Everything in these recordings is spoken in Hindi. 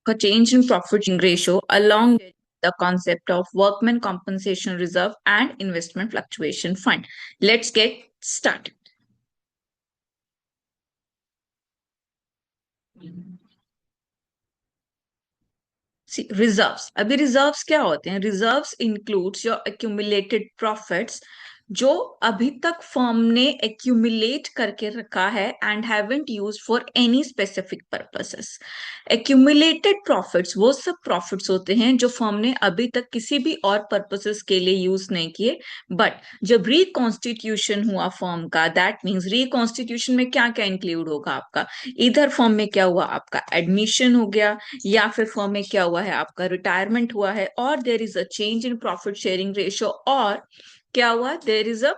a change in profit ratio along with the concept of workman compensation reserve and investment fluctuation fund. Let's get started. See, reserves. अभी reserves क्या होते हैं? Reserves includes your accumulated profits जो अभी तक फर्म ने एक्यूमुलेट करके रखा है and haven't use for any specific purposes. Accumulated profits वो सब प्रॉफिट्स होते हैं जो फर्म ने अभी तक किसी भी और पर्पसेस के लिए यूज नहीं किए, बट जब रिकॉन्स्टिट्यूशन हुआ फर्म का, दैट मीन्स रिकॉन्स्टिट्यूशन में क्या क्या इंक्लूड होगा आपका. इधर फर्म में क्या हुआ, आपका एडमिशन हो गया, या फिर फर्म में क्या हुआ है, आपका रिटायरमेंट हुआ है, और there is a change in profit sharing ratio, और क्या हुआ, there is a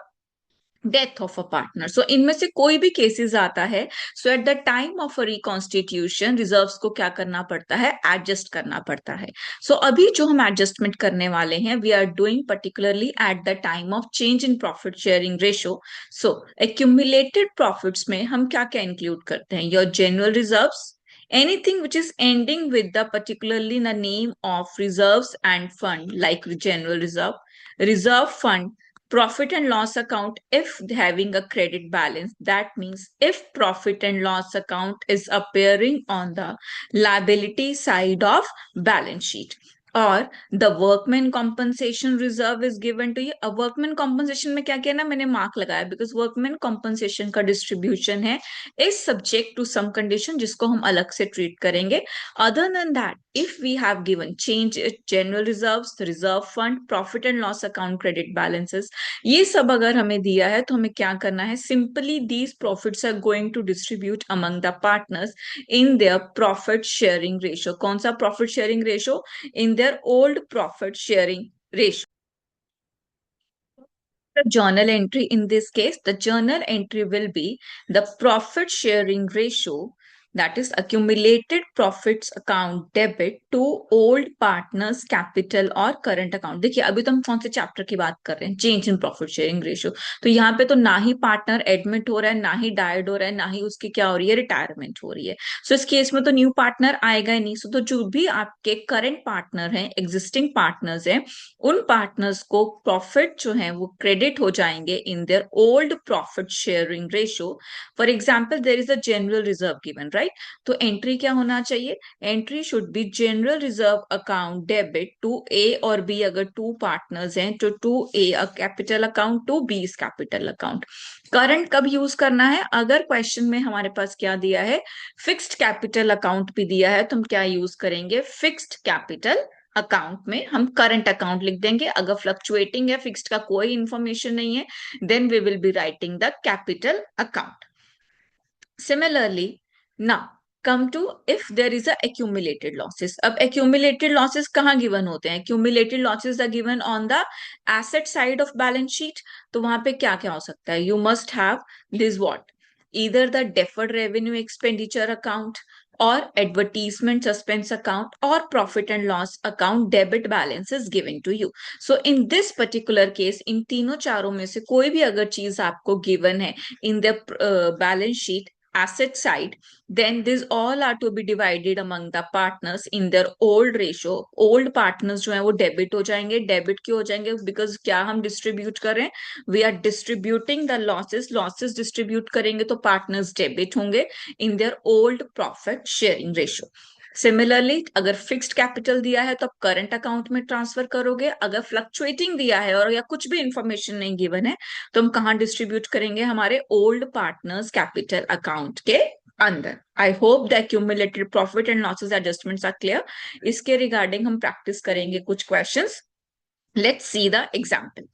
death of a partner. So इनमें से कोई भी केसेस आता है, so at the time of a reconstitution reserves को क्या करना पड़ता है, एडजस्ट करना पड़ता है. सो अभी जो हम एडजस्टमेंट करने वाले हैं, we are doing particularly at the time of change in profit sharing ratio. So accumulated profits में हम क्या क्या इंक्लूड करते हैं, your general reserves, anything which is ending with the particularly the name of reserves and fund, like general reserve, reserve fund, profit and loss account if having a credit balance. That means if profit and loss account is appearing on the liability side of balance sheet, और the workman compensation reserve is given to you. अब वर्कमैन कॉम्पनसेशन में क्या किया ना, मैंने मार्क लगाया बिकॉज वर्कमैन कॉम्पनसेशन का डिस्ट्रीब्यूशन है is subject to some condition जिसको हम अलग से ट्रीट करेंगे. Other than that, if we have given change general reserves, the reserve fund, profit and loss account, credit balances, ये सब अगर हमें दिया है तो हमें क्या करना है, simply these profits are going to distribute among the partners in their profit sharing ratio. कौन सा profit sharing ratio? In their old profit sharing ratio. The journal entry in this case, the journal entry will be the profit sharing ratio, that is accumulated profits account debit to old partners capital और current account. देखिए अभी तो हम कौन से चैप्टर की बात कर रहे हैं, change in profit sharing ratio. तो यहाँ पे तो ना ही पार्टनर एडमिट हो रहा है, ना ही डाइड हो रहा है, ना ही उसकी क्या हो रही है, रिटायरमेंट हो रही है. सो इस केस में तो न्यू पार्टनर आएगा ही नहीं. सो तो जो भी आपके करंट पार्टनर हैं, एग्जिस्टिंग पार्टनर्स हैं, उन पार्टनर्स को प्रॉफिट जो है वो क्रेडिट हो जाएंगे in their old profit sharing ratio. For example, there is a general reserve given, right. तो एंट्री क्या होना चाहिए, entry should be general reserve account debit to A और बी. अगर टू पार्टनर्स हैं तो to A capital account, to B capital account. Current कब यूज करना है, अगर क्वेश्चन में हमारे पास क्या दिया है, फिक्स्ड कैपिटल अकाउंट भी दिया है, तो हम क्या यूज करेंगे, फिक्स्ड कैपिटल अकाउंट में हम करंट अकाउंट लिख देंगे. अगर फ्लक्चुएटिंग है, फिक्स्ड का कोई इंफॉर्मेशन नहीं है, then we will be writing the capital account. Similarly now come to if there is accumulated losses. अब accumulated losses कहाँ गिवन होते हैं, accumulated losses are given on the asset side of balance sheet. तो वहां पे क्या क्या हो सकता है, you must have this what, either the deferred revenue expenditure account or advertisement suspense account or profit and loss account debit balance is given to you. So in this particular case, इन तीनों चारों में से कोई भी अगर चीज आपको गिवन है in the balance sheet asset side, then these all are to be divided among the partners in their old ratio. old partners जो है वो डेबिट हो जाएंगे. डेबिट क्यों हो जाएंगे, बिकॉज क्या हम डिस्ट्रीब्यूट कर रहे हैं, we are distributing the losses. Losses distribute करेंगे तो पार्टनर्स डेबिट होंगे in their old profit sharing ratio. Similarly अगर फिक्स्ड कैपिटल दिया है तो आप करंट अकाउंट में ट्रांसफर करोगे. अगर फ्लक्चुएटिंग दिया है और या कुछ भी इंफॉर्मेशन नहीं गिवन है, तो हम कहाँ डिस्ट्रीब्यूट करेंगे, हमारे ओल्ड पार्टनर्स कैपिटल अकाउंट के अंदर. I hope the accumulated profit and losses adjustments are clear. इसके रिगार्डिंग हम प्रैक्टिस करेंगे कुछ questions. Let's see the example.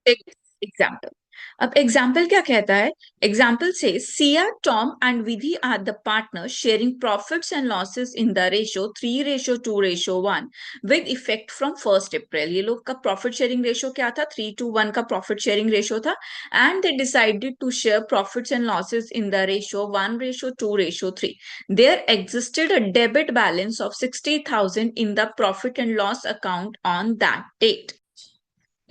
Example. अब एग्जाम्पल क्या कहता है, एग्जाम्पल से Siya, Tom and Vidhi are the partner sharing profits and losses in the ratio 3:2:1 with effect from 1 April. ये लोग का प्रॉफिट शेयरिंग रेशियो क्या था, 3:1 का प्रॉफिट शेयरिंग रेशियो था. And they decided to share profits and losses in the ratio 1:2:3. There existed a debit balance of 60,000 in the profit and loss account on that date.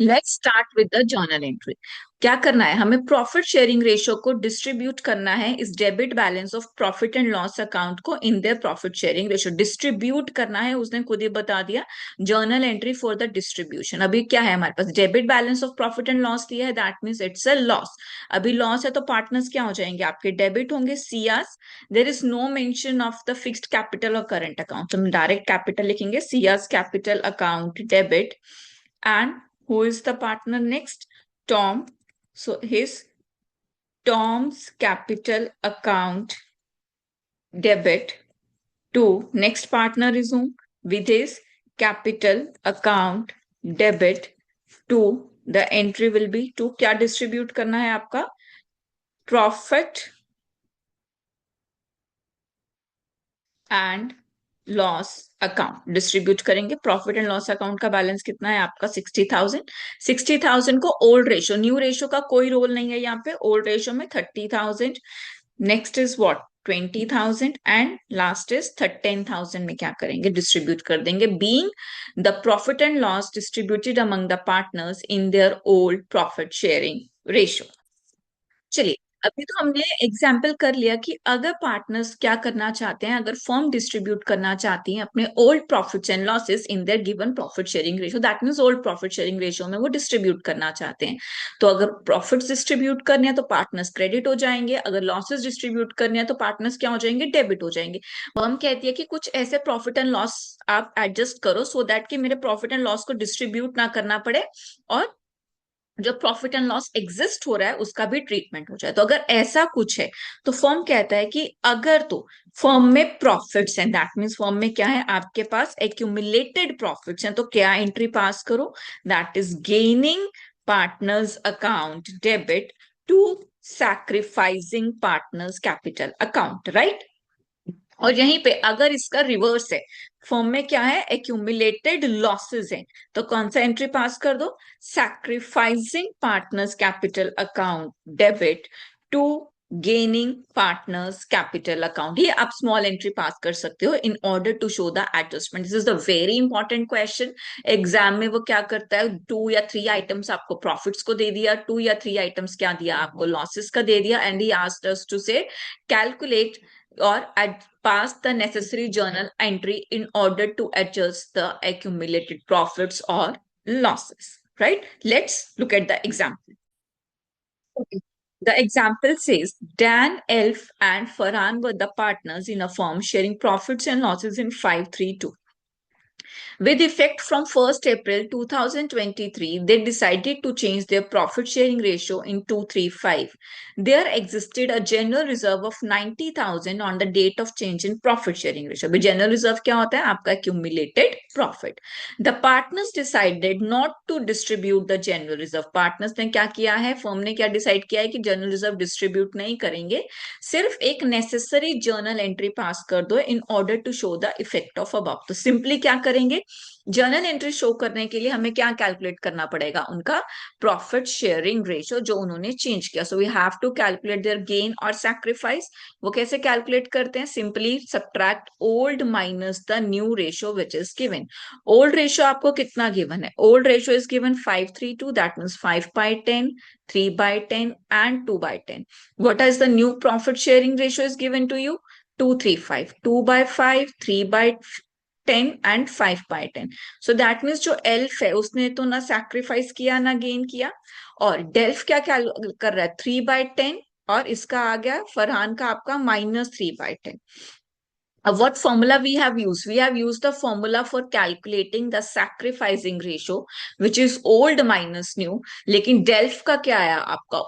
Let's start with the journal entry. क्या करना है, हमें प्रॉफिट शेयरिंग रेशियो को डिस्ट्रीब्यूट करना है इस debit balance of profit and loss account को in their profit sharing ratio. Distribute करना है, उसने खुद ही बता दिया, journal entry for the distribution. अभी क्या है हमारे पास, debit balance of profit and loss दिया है, that means it's a loss. अभी लॉस है तो पार्टनर्स क्या हो जाएंगे, आपके डेबिट होंगे Cyrus. There is no mention of the fixed capital और करंट अकाउंट, हम डायरेक्ट कैपिटल लिखेंगे, Cyrus capital account debit. And who is the partner next? Tom. So Tom's capital account debit to next partner is whom? With his capital account debit to the entry will be to क्या distribute करना है आपका, profit and loss account distribute करेंगे। प्रॉफिट एंड लॉस अकाउंट का बैलेंस कितना है आपका 60,000। 60,000 को ओल्ड रेशियो, न्यू रेशियो का कोई रोल नहीं है यहाँ पे, ओल्ड रेशियो में 30,000। Next is what, 20,000 and last is 10,000 में क्या करेंगे, डिस्ट्रीब्यूट कर देंगे, being the profit and loss distributed among the partners in their old profit sharing ratio. चलिए, अभी तो हमने एग्जाम्पल कर लिया कि अगर पार्टनर्स क्या करना चाहते हैं, अगर फर्म डिस्ट्रीब्यूट करना चाहती है अपने old profits and losses in their given profit sharing ratio, that means old profit sharing ratio में वो डिस्ट्रीब्यूट करना चाहते हैं। तो अगर प्रॉफिट्स डिस्ट्रीब्यूट करने हैं तो पार्टनर्स क्रेडिट हो जाएंगे, अगर लॉसेस डिस्ट्रीब्यूट करने हैं तो पार्टनर्स क्या हो जाएंगे, डेबिट हो जाएंगे। फर्म कहती है कि कुछ ऐसे प्रॉफिट एंड लॉस आप एडजस्ट करो सो दैट कि मेरे प्रॉफिट एंड लॉस को डिस्ट्रीब्यूट ना करना पड़े, और जो प्रॉफिट एंड लॉस एग्जिस्ट हो रहा है उसका भी ट्रीटमेंट हो जाए। तो अगर ऐसा कुछ है तो फर्म कहता है कि अगर तो फर्म में प्रॉफिट्स हैं, दैट मीन्स फर्म में क्या है, आपके पास एक्यूमुलेटेड प्रॉफिट्स हैं, तो क्या एंट्री पास करो, that is gaining partners account debit to sacrificing partners capital account, right. और यहीं पे अगर इसका रिवर्स है, फर्म में क्या है, एक्यूमुलेटेड लॉसेस है, तो कौन सा एंट्री पास कर दो, sacrificing partners capital account debit to gaining partners capital account. ये आप स्मॉल एंट्री पास कर सकते हो in order to show the adjustment. This is the very important question. Exam में वो क्या करता है, 2 या 3 आइटम्स आपको प्रॉफिट्स को दे दिया, 2 या 3 आइटम्स क्या दिया आपको, लॉसेस का दे दिया, and he asked us to say calculate or pass the necessary journal entry in order to adjust the accumulated profits or losses, right? Let's look at the example. Okay. The example says Dan, Elf, and Farhan were the partners in a firm sharing profits and losses in 532. With effect from 1st April 2023, they decided to change their profit sharing ratio in 235. There existed a general reserve of 90,000 on the date of change in profit sharing ratio. अभी general reserve क्या होता है, आपका accumulated profit. The partners decided not to distribute the general reserve. Partners ने क्या किया है, firm ने क्या decide किया है कि general reserve distribute नहीं करेंगे, सिर्फ एक necessary journal entry pass कर दो in order to show the effect of above. तो simply क्या करेंगे, जर्नल एंट्री शो करने के लिए हमें क्या कैलकुलेट करना पड़ेगा, उनका प्रॉफिट शेयरिंग रेशियो जो उन्होंने चेंज किया। So we have to calculate their gain और सैक्रिफाइस। वो कैसे कैलकुलेट करते हैं, simply subtract old minus the new ratio which is given. Old ratio आपको कितना गिवन है, old ratio is given 532, that means 5/10, 3/10 and 2/10. What is the new profit sharing ratio is given to you, 235, 2/5, 3/10 and 5/10. So that means जो एल्फ है उसने तो ना सैक्रिफाइस किया ना गेन किया, और डेल्फ क्या क्या कर रहा है, 3/10, और इसका आ गया फरहान का आपका -3/10. What formula we have used? We have used the formula for calculating the sacrificing ratio, which is old minus new. लेकिन डेल्फ का क्या आया आपका,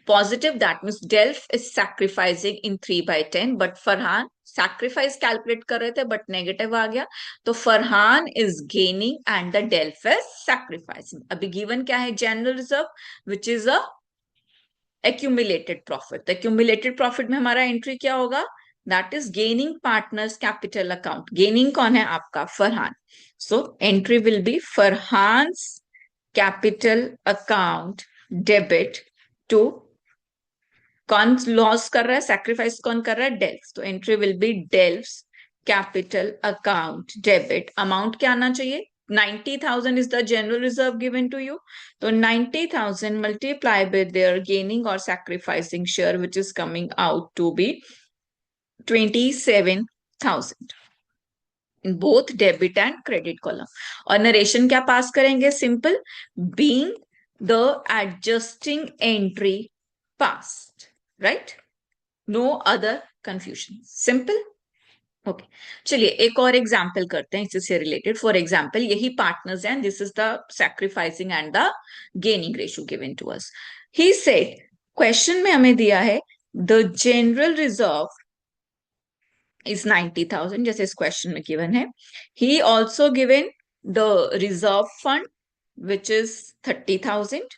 positive, that means Delph is sacrificing in 3/10, but Farhan sacrifice calculate कर रहे थे but negative आ गया, तो Farhan is gaining and the Delph is sacrificing. अभी given क्या है, general reserve which is a accumulated profit. The accumulated profit में हमारा entry क्या होगा, that is gaining partners capital account. Gaining कौन है आपका, Farhan. So entry will be Farhan's capital account debit to, कौन लॉस कर रहा है, सैक्रिफाइस कौन कर रहा है, डेल्फ। तो entry will be Delf's capital account debit, amount क्या आना चाहिए 90,000 is the general reserve given to you. So 90,000 multiply by their gaining or sacrificing share, which is coming out to be 27,000 in both debit and credit column. और नरेशन क्या पास करेंगे? Simple, being the adjusting entry passed, right? No other confusion. Simple. Okay चलिए एक और एग्जाम्पल करते हैं इससे रिलेटेड. फॉर एग्जाम्पल यही पार्टनर्स हैं, this is the sacrificing and the gaining ratio given to us. He said, question में हमें दिया है द जनरल रिजर्व इज 90,000 जैसे इस क्वेश्चन में गिवन है. He also given the reserve fund which is 30,000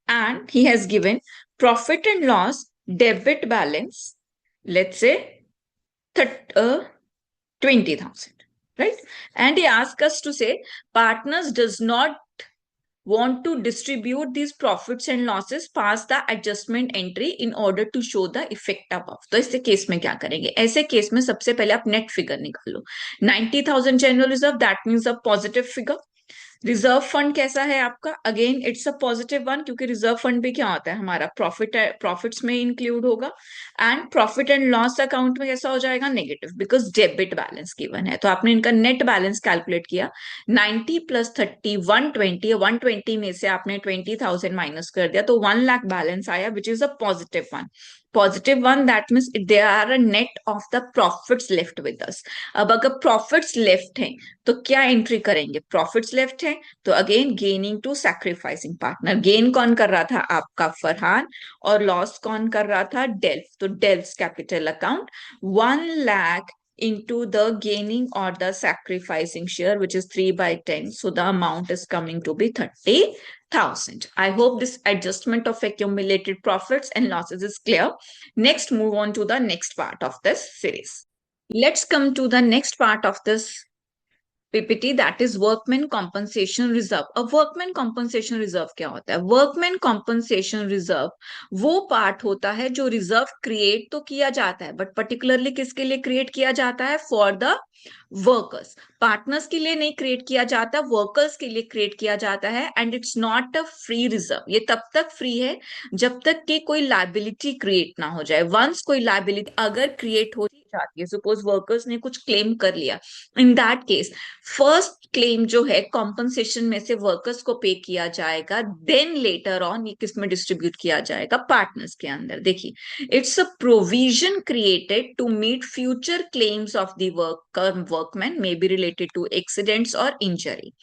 and he has given profit and loss debit balance, let's say 20,000, right? And he asked us to say partners does not want to distribute these profits and losses past the adjustment entry in order to show the effect above. तो ऐसे केस में क्या करेंगे? ऐसे केस में सबसे पहले आप नेट फिगर निकालो. 90,000 general reserve, that means a positive figure. Reserve fund कैसा है आपका? Again it's a positive one, क्योंकि रिजर्व फंड भी क्या होता है हमारा प्रॉफिट्स में इंक्लूड होगा. And profit and loss account में कैसा हो जाएगा? Negative, because debit balance given है. तो आपने इनका नेट बैलेंस कैलकुलेट किया. 90 प्लस 30 120, 120 में से आपने 20,000 माइनस कर दिया तो 1 लाख बैलेंस आया, which is a positive one. Positive one, that means there are a net of the profits left with us. अब अगर प्रॉफिट्स लेफ्ट हैं तो क्या एंट्री करेंगे? प्रॉफिट्स लेफ्ट है तो again gaining to sacrificing partner. Gain कौन कर रहा था? आपका फरहान. और लॉस कौन कर रहा था? डेल्फ. तो delve capital account 1 lakh into the gaining or the sacrificing share, which is 3/10. So the amount is coming to be 30,000. I hope this adjustment of accumulated profits and losses is clear. Next, move on to the next part of this series. Let's come to the next part of this PPT, that is workman compensation reserve. अब workman compensation reserve क्या होता है? workman compensation reserve वो पार्ट होता है जो रिजर्व क्रिएट तो किया जाता है, बट पर्टिकुलरली किसके लिए क्रिएट किया जाता है? For the workers. पार्टनर्स के लिए नहीं क्रिएट किया जाता, वर्कर्स के लिए क्रिएट किया जाता है. And it's not a free reserve. ये तब तक फ्री है जब तक कि कोई लाइबिलिटी क्रिएट ना हो जाए. वंस कोई लाइबिलिटी अगर क्रिएट हो जाती है, सपोज वर्कर्स ने कुछ क्लेम कर लिया, in that case first claim जो है कॉम्पनसेशन में से वर्कर्स को पे किया जाएगा, देन लेटर ऑन ये किस में डिस्ट्रीब्यूट किया जाएगा? पार्टनर्स के अंदर. देखिए, it's a provision created to meet future claims of the workman, may be related to accidents और इंजरी.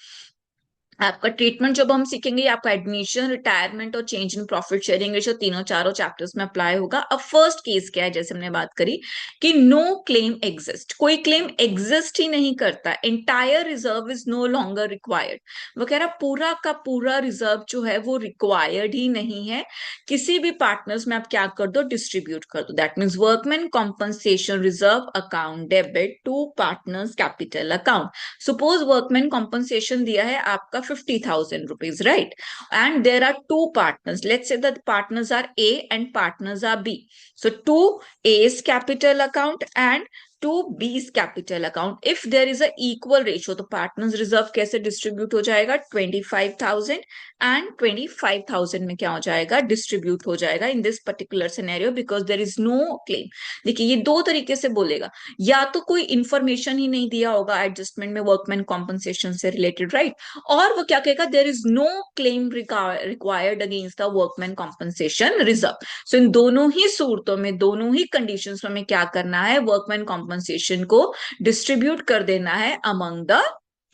आपका ट्रीटमेंट जब हम सीखेंगे आपका एडमिशन, रिटायरमेंट और change in profit sharing ratio तीनों चारों चैप्टर्स में अप्लाई होगा. अब फर्स्ट केस क्या है? जैसे हमने बात करी कि नो क्लेम एग्जिस्ट, कोई क्लेम एग्जिस्ट ही नहीं करता, entire reserve is no longer required. वो कह रहा पूरा का पूरा रिजर्व जो है वो रिक्वायर्ड ही नहीं है. किसी भी पार्टनर्स में आप क्या कर दो? डिस्ट्रीब्यूट कर दो. That means workman compensation reserve account debit to partners capital account. Suppose workman compensation दिया है आपका 50,000 rupees, right? And there are two partners. Let's say that partners are A and partners are B. So two A's capital account and to B's capital account. If there is a equal ratio तो पार्टनर्स रिजर्व कैसे डिस्ट्रीब्यूट हो जाएगा? 25,000 एंड 25,000 में क्या हो जाएगा? डिस्ट्रीब्यूट हो जाएगा in this particular scenario because there is no claim. देखिए, ये दो तरीके से बोलेगा. या तो कोई इंफॉर्मेशन ही नहीं दिया होगा एडजस्टमेंट में वर्कमैन कॉम्पनसेशन से रिलेटेड, राइट? और वो क्या कहेगा? There is no claim required against the workman compensation reserve. So इन दोनों ही सूरतों में, दोनों ही कंडीशंस में क्या करना है? वर्कमैन कॉम्पनसेशन को डिस्ट्रीब्यूट कर देना है among the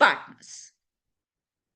partners,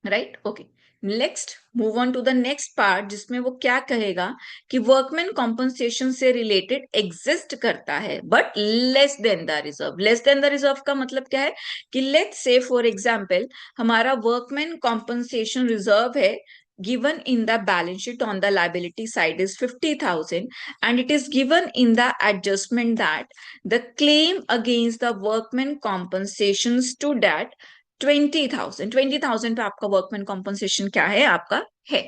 right? Okay, next move on to the next part, जिसमें वो क्या कहेगा कि वर्कमैन कॉम्पनसेशन से रिलेटेड एग्जिस्ट करता है but less than the reserve. Less than the reserve का मतलब क्या है? कि लेट्स से फॉर एग्जांपल हमारा वर्कमैन कॉम्पनसेशन रिजर्व है given in the balance sheet on the liability side is 50,000 and it is given in the adjustment that the claim against the workman compensation stood at 20,000. 20,000 पे आपका वर्कमैन कॉम्पनसेशन क्या है? आपका है.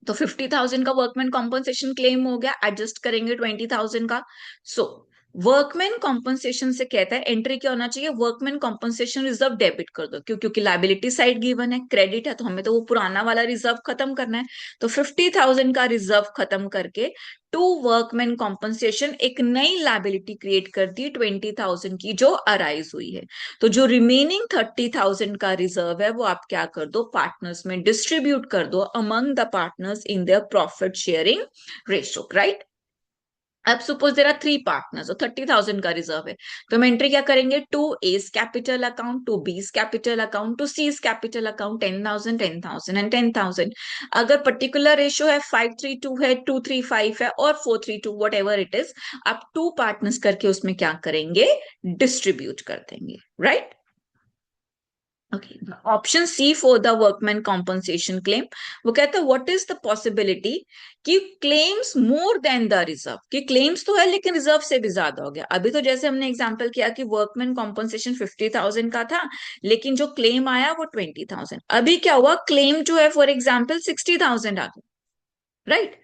तो 50,000 का वर्कमैन कॉम्पनसेशन क्लेम हो गया, एडजस्ट करेंगे 20,000 का. सो वर्कमैन कॉम्पनसेशन से कहता है एंट्री क्या होना चाहिए, वर्कमैन कॉम्पनसेशन रिजर्व डेबिट कर दो, क्यों, क्योंकि लाइबिलिटी साइड गिवन है, क्रेडिट है, तो हमें तो वो पुराना वाला रिजर्व खत्म करना है। तो 50,000 का रिजर्व खत्म करके टू वर्कमैन कॉम्पनसेशन एक नई लाइबिलिटी क्रिएट कर दी 20,000 की जो अराइज हुई है। तो जो रिमेनिंग 30,000 का रिजर्व है वो आप क्या कर दो, पार्टनर्स में डिस्ट्रीब्यूट कर दो among the partners in their profit sharing ratio, right. अब suppose there are three partners और 30,000 का रिजर्व है, तो हम एंट्री क्या करेंगे, to A's capital account, to B's capital account, to C's capital account, 10,000 10,000 and 10,000। अगर पर्टिकुलर रेशियो है 5:3 है, 2:3 है और 4:3 वट एवर इट इज, आप टू पार्टनर्स करके उसमें क्या करेंगे, डिस्ट्रीब्यूट कर देंगे, right. Okay, option C for the workman compensation claim, वो कहता है व्हाट इज द पॉसिबिलिटी कि claims more than the reserve, कि क्लेम्स तो है लेकिन रिजर्व से भी ज्यादा हो गया। अभी तो जैसे हमने एग्जांपल किया कि वर्कमैन कॉम्पनसेशन 50,000 का था लेकिन जो क्लेम आया वो 20,000, अभी क्या हुआ, क्लेम जो है फॉर एग्जाम्पल 60,000 आ गया, राइट।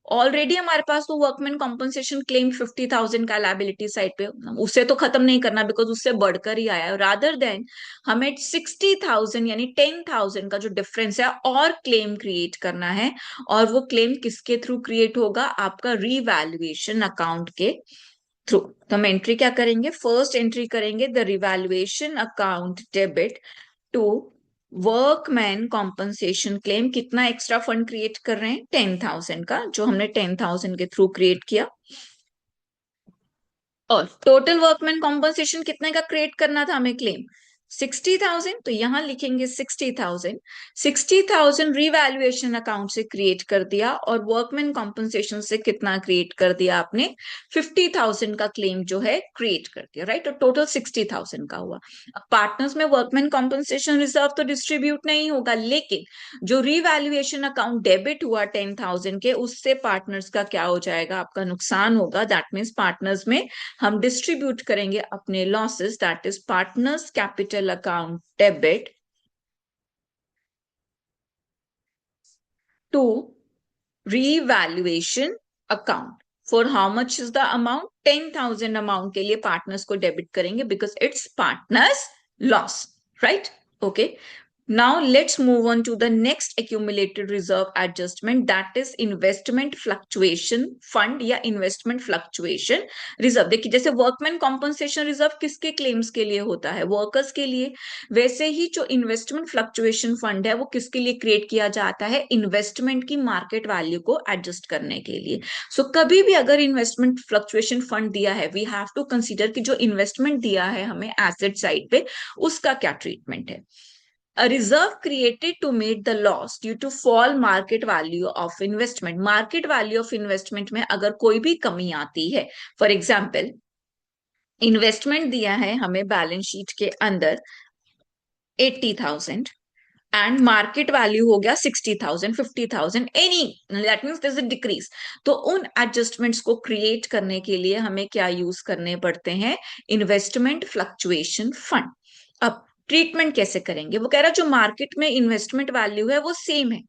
ऑलरेडी हमारे पास तो वर्कमैन कॉम्पनसेशन क्लेम 50,000 का लाइबिलिटी साइड पे, उसे तो खत्म नहीं करना बिकॉज उससे बढ़कर ही आया है, रादर देन हमें 60,000 यानी 10,000 का जो डिफरेंस है और क्लेम क्रिएट करना है। और वो क्लेम किसके थ्रू क्रिएट होगा, आपका रिवैल्यूएशन अकाउंट के थ्रू। तो हम एंट्री क्या करेंगे, फर्स्ट एंट्री करेंगे the revaluation account debit to workman compensation claim, कितना एक्स्ट्रा फंड क्रिएट कर रहे हैं, 10,000 का, जो हमने 10,000 के थ्रू क्रिएट किया। और टोटल वर्कमैन कॉम्पनसेशन कितने का क्रिएट करना था हमें क्लेम, 60,000, तो यहां लिखेंगे 60,000। 60,000 रिवैल्यूएशन अकाउंट से क्रिएट कर दिया और वर्कमैन कॉम्पनसेशन से कितना क्रिएट कर दिया आपने, 50,000 का क्लेम जो है क्रिएट कर दिया, राइट। तो टोटल 60,000 का हुआ। अब पार्टनर्स में वर्कमैन कॉम्पनसेशन रिजर्व तो डिस्ट्रीब्यूट नहीं होगा, लेकिन जो रिवैल्यूएशन अकाउंट डेबिट हुआ 10,000 के, उससे पार्टनर्स का क्या हो जाएगा, आपका नुकसान होगा। दैट मीन्स पार्टनर्स में हम डिस्ट्रीब्यूट करेंगे अपने losses, that is partners capital account debit to revaluation account. For how much is the amount, 10,000 amount के लिए पार्टनर्स को डेबिट करेंगे because it's partners loss, right. Okay, now let's move on to the next accumulated reserve adjustment, that is investment fluctuation fund या investment fluctuation reserve। देखिए जैसे वर्कमैन कॉम्पनसेशन रिजर्व किसके क्लेम्स के लिए होता है, वर्कर्स के लिए, वैसे ही जो इन्वेस्टमेंट फ्लक्चुएशन फंड है वो किसके लिए क्रिएट किया जाता है, इन्वेस्टमेंट की मार्केट वैल्यू को एडजस्ट करने के लिए। सो कभी भी अगर इन्वेस्टमेंट फ्लक्चुएशन फंड दिया है, वी हैव टू कंसीडर कि जो इन्वेस्टमेंट दिया है हमें एसेट साइड पे, उसका क्या ट्रीटमेंट है। A reserve created to meet the loss due to fall market value of investment, market value of investment में अगर कोई भी कमी आती है, फॉर एग्जाम्पल इन्वेस्टमेंट दिया है हमें बैलेंस शीट के अंदर 80,000 एंड मार्केट वैल्यू हो गया 60,000 50,000 any, that means there is a decrease. तो उन एडजस्टमेंट्स को क्रिएट करने के लिए हमें क्या यूज करने पड़ते हैं, इन्वेस्टमेंट फ्लक्चुएशन फंड। अब ट्रीटमेंट कैसे करेंगे, वो कह रहा है जो मार्केट में इन्वेस्टमेंट वैल्यू है वो सेम है,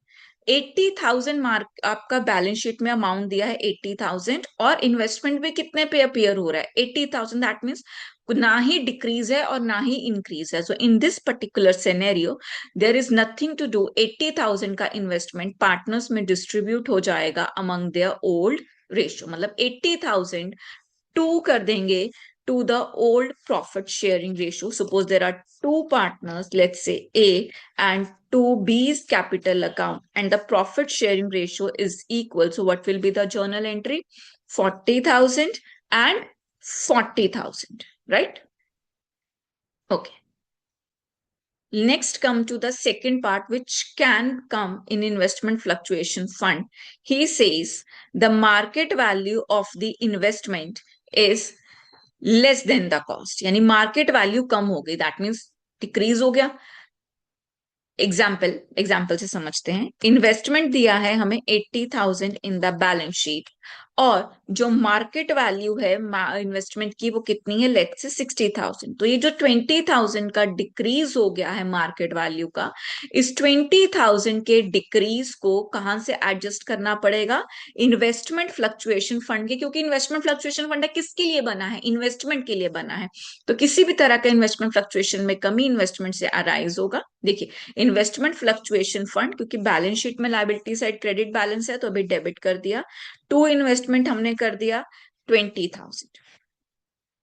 80,000 मार्क आपका बैलेंस शीट में अमाउंट दिया है 80,000 और इन्वेस्टमेंट भी कितने पे अपीयर हो रहा है 80,000, दैट मीन्स ना ही डिक्रीज है और ना ही इंक्रीज है। So in this particular scenario there is nothing to do, 80,000 का इन्वेस्टमेंट पार्टनर्स में डिस्ट्रीब्यूट हो जाएगा अमंग देयर ओल्ड रेशियो, मतलब 80,000 टू कर देंगे to the old profit sharing ratio. Suppose there are two partners, let's say A and two B's capital account, and the profit sharing ratio is equal. So what will be the journal entry? 40,000 and 40,000, right? Okay. Next, come to the second part, which can come in investment fluctuation fund. He says the market value of the investment is less than the cost, यानी मार्केट वैल्यू कम हो गई, दैट मीन्स डिक्रीज हो गया। एग्जाम्पल से समझते हैं, इन्वेस्टमेंट दिया है हमें 80,000 इन द बैलेंस शीट, और जो मार्केट वैल्यू है इन्वेस्टमेंट की वो कितनी है, लेट्स से 60,000। तो ये जो 20,000 का डिक्रीज हो गया है मार्केट वैल्यू का, इस 20,000 के डिक्रीज को कहां से एडजस्ट करना पड़ेगा, इन्वेस्टमेंट फ्लक्चुएशन फंड के, क्योंकि इन्वेस्टमेंट फ्लक्चुएशन फंड किसके लिए बना है, इन्वेस्टमेंट के लिए बना है। तो किसी भी तरह का इन्वेस्टमेंट फ्लक्चुएशन में कमी इन्वेस्टमेंट से अराइज होगा। देखिए, इन्वेस्टमेंट फ्लक्चुएशन फंड, क्योंकि बैलेंस शीट में लायबिलिटी साइड क्रेडिट बैलेंस है तो अभी डेबिट कर दिया, टू इन्वेस्टमेंट हमने कर दिया 20,000,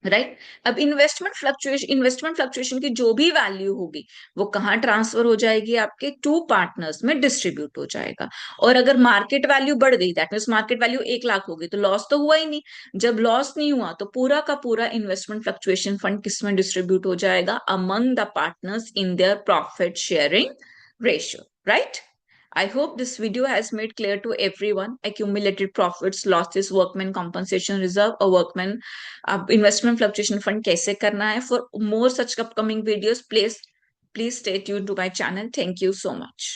राइट। अब इन्वेस्टमेंट फ्लक्चुएशन की जो भी वैल्यू होगी वो कहाँ ट्रांसफर हो जाएगी, आपके टू पार्टनर्स में डिस्ट्रीब्यूट हो जाएगा। और अगर मार्केट वैल्यू बढ़ गई, that means market value 1 lakh हो गई, तो लॉस तो हुआ ही नहीं। जब लॉस नहीं हुआ तो पूरा का पूरा इन्वेस्टमेंट फ्लक्चुएशन फंड किसमें डिस्ट्रीब्यूट हो जाएगा, among the partners in their profit sharing ratio, right. I hope this video has made clear to everyone accumulated profits, losses, workman compensation reserve or workman investment fluctuation fund कैसे करना है. For more such upcoming videos, please stay tuned to my channel. Thank you so much.